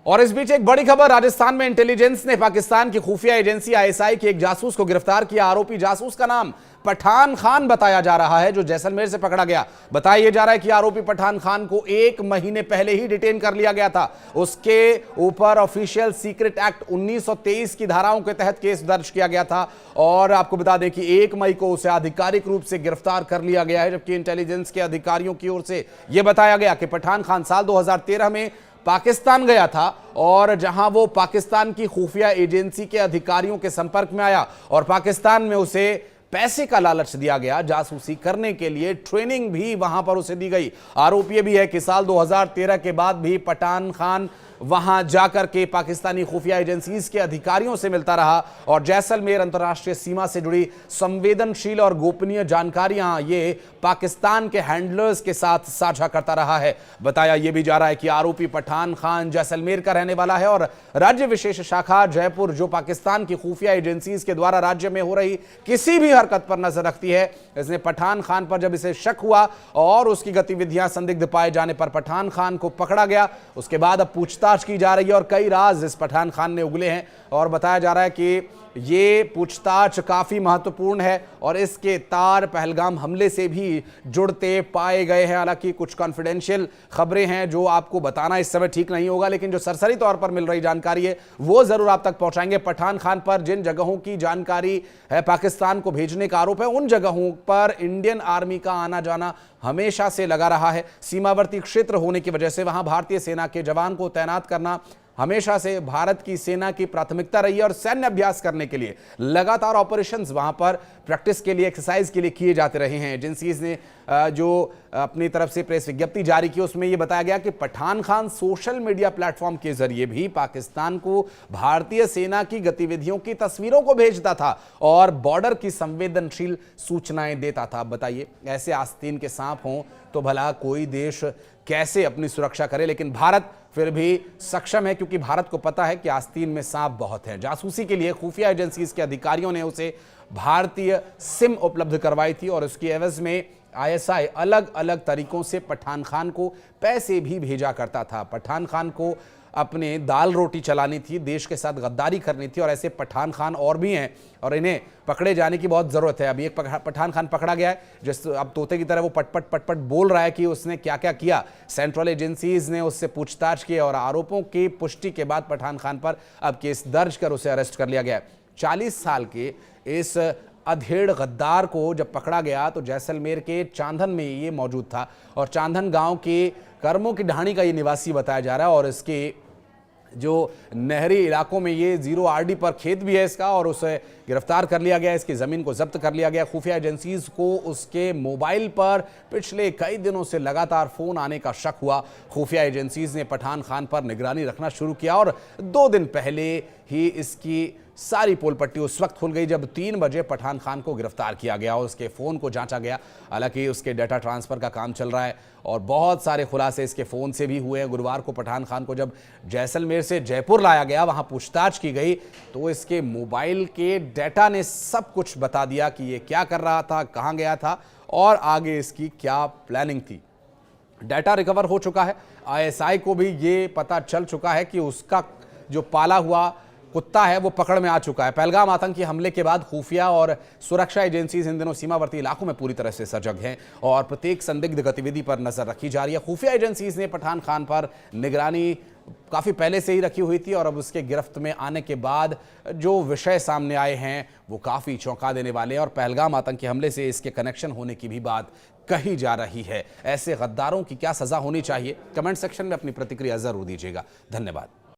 और इस बीच एक बड़ी खबर, राजस्थान में इंटेलिजेंस ने पाकिस्तान की खुफिया एजेंसी आईएसआई के एक जासूस को गिरफ्तार किया। आरोपी जासूस का नाम पठान खान बताया जा रहा है, जो जैसलमेर से पकड़ा गया। बताया जा रहा है कि आरोपी पठान खान को 1 महीने पहले ही डिटेन कर लिया गया था। उसके ऊपर ऑफिशियल सीक्रेट एक्ट 1923 की धाराओं के तहत केस दर्ज किया गया था और आपको बता दें कि 1 मई को उसे आधिकारिक रूप से गिरफ्तार कर लिया गया है। जबकि इंटेलिजेंस के अधिकारियों की ओर से यह बताया गया कि पठान खान साल 2013 में पाकिस्तान गया था और जहां वो पाकिस्तान की खुफिया एजेंसी के अधिकारियों के संपर्क में आया और पाकिस्तान में उसे पैसे का लालच दिया गया। जासूसी करने के लिए ट्रेनिंग भी वहां पर उसे दी गई। आरोप यह भी है कि साल 2013 के बाद भी पठान खान वहां जाकर के पाकिस्तानी खुफिया एजेंसीज के अधिकारियों से मिलता रहा और जैसलमेर अंतर्राष्ट्रीय सीमा से जुड़ी संवेदनशील और गोपनीय जानकारियां ये पाकिस्तान के हैंडलर्स के साथ साझा करता रहा है। बताया यह भी जा रहा है कि आरोपी पठान खान जैसलमेर का रहने वाला है और राज्य विशेष शाखा जयपुर, जो पाकिस्तान की खुफिया एजेंसीज के द्वारा राज्य में हो रही किसी भी हरकत पर नजर रखती है। इसने पठान खान पर जब इसे शक हुआ और उसकी गतिविधियां संदिग्ध पाए जाने पर पठान खान को पकड़ा गया। उसके बाद अब पूछताछ की जा रही है और कई राज इस पठान खान ने उगले हैं और बताया जा रहा है कि ये पूछताछ काफी महत्वपूर्ण है और इसके तार पहलगाम हमले से भी जुड़ते पाए गए हैं। हालांकि कुछ कॉन्फिडेंशियल खबरें हैं जो आपको बताना इस समय ठीक नहीं होगा, लेकिन जो सरसरी तौर पर मिल रही जानकारी है वो जरूर आप तक पहुंचाएंगे। पठान खान पर जिन जगहों की जानकारी है पाकिस्तान को भेजने का आरोप है, उन जगहों पर इंडियन आर्मी का आना जाना हमेशा से लगा रहा है। सीमावर्ती क्षेत्र होने की वजह से वहां भारतीय सेना के जवान को तैनात करना हमेशा से भारत की सेना की प्राथमिकता रही है और सैन्य अभ्यास करने के लिए लगातार ऑपरेशंस वहां पर प्रैक्टिस के लिए, एक्सरसाइज के लिए किए जाते रहे हैं। एजेंसीज ने जो अपनी तरफ से प्रेस विज्ञप्ति जारी की उसमें यह बताया गया कि Pathan Khan social media platform के जरिए भी पाकिस्तान को भारतीय सेना की गतिविधियों की तस्वीरों को भेजता था और बॉर्डर की संवेदनशील सूचनाएं देता था। बताइए, ऐसे आस्तीन के सांप हों तो भला कोई देश कैसे अपनी सुरक्षा करे, लेकिन भारत फिर भी सक्षम है क्योंकि भारत को पता है कि आस्तीन में सांप बहुत है। जासूसी के लिए खुफिया एजेंसीज के अधिकारियों ने उसे भारतीय सिम उपलब्ध करवाई थी और उसकी एवज में आईएसआई अलग अलग तरीकों से पठान खान को पैसे भी भेजा करता था। पठान खान को अपने दाल रोटी चलानी थी, देश के साथ गद्दारी करनी थी और ऐसे पठान खान और भी हैं और इन्हें पकड़े जाने की बहुत ज़रूरत है। अभी एक पठान खान पकड़ा गया है, जिस अब तोते की तरह वो पटपट पटपट बोल रहा है कि उसने क्या क्या किया। सेंट्रल एजेंसीज ने उससे पूछताछ की और आरोपों की पुष्टि के बाद पठान खान पर अब केस दर्ज कर उसे अरेस्ट कर लिया गया। 40 साल के इस अधेड़ गद्दार को जब पकड़ा गया तो जैसलमेर के चांदन में ये मौजूद था और चांदन गांव के कर्मों की ढाणी का ये निवासी बताया जा रहा है और इसके जो नहरी इलाकों में ये 0 RD पर खेत भी है इसका और उसे गिरफ्तार कर लिया गया। इसकी ज़मीन को जब्त कर लिया गया। खुफिया एजेंसीज को उसके मोबाइल पर पिछले कई दिनों से लगातार फ़ोन आने का शक हुआ। खुफिया एजेंसीज ने पठान खान पर निगरानी रखना शुरू किया और 2 दिन पहले ही इसकी सारी पोल पट्टी उस वक्त खुल गई जब 3 बजे पठान खान को गिरफ्तार किया गया और उसके फ़ोन को जांचा गया। हालांकि उसके डाटा ट्रांसफ़र का काम चल रहा है और बहुत सारे खुलासे इसके फ़ोन से भी हुए हैं। गुरुवार को पठान खान को जब जैसलमेर से जयपुर लाया गया, वहां पूछताछ की गई तो इसके मोबाइल के डाटा ने सब कुछ बता दिया कि ये क्या कर रहा था, कहाँ गया था और आगे इसकी क्या प्लानिंग थी। डाटा रिकवर हो चुका है। आईएसआई को भी ये पता चल चुका है कि उसका जो पाला हुआ कुत्ता है वो पकड़ में आ चुका है। पहलगाम आतंकी हमले के बाद खुफिया और सुरक्षा एजेंसीज इन दिनों सीमावर्ती इलाकों में पूरी तरह से सजग हैं और प्रत्येक संदिग्ध गतिविधि पर नजर रखी जा रही है। खुफिया एजेंसीज ने पठान खान पर निगरानी काफ़ी पहले से ही रखी हुई थी और अब उसके गिरफ्त में आने के बाद जो विषय सामने आए हैं वो काफ़ी चौंका देने वाले हैं और पहलगाम आतंकी हमले से इसके कनेक्शन होने की भी बात कही जा रही है। ऐसे गद्दारों की क्या सज़ा होनी चाहिए, कमेंट सेक्शन में अपनी प्रतिक्रिया ज़रूर दीजिएगा। धन्यवाद।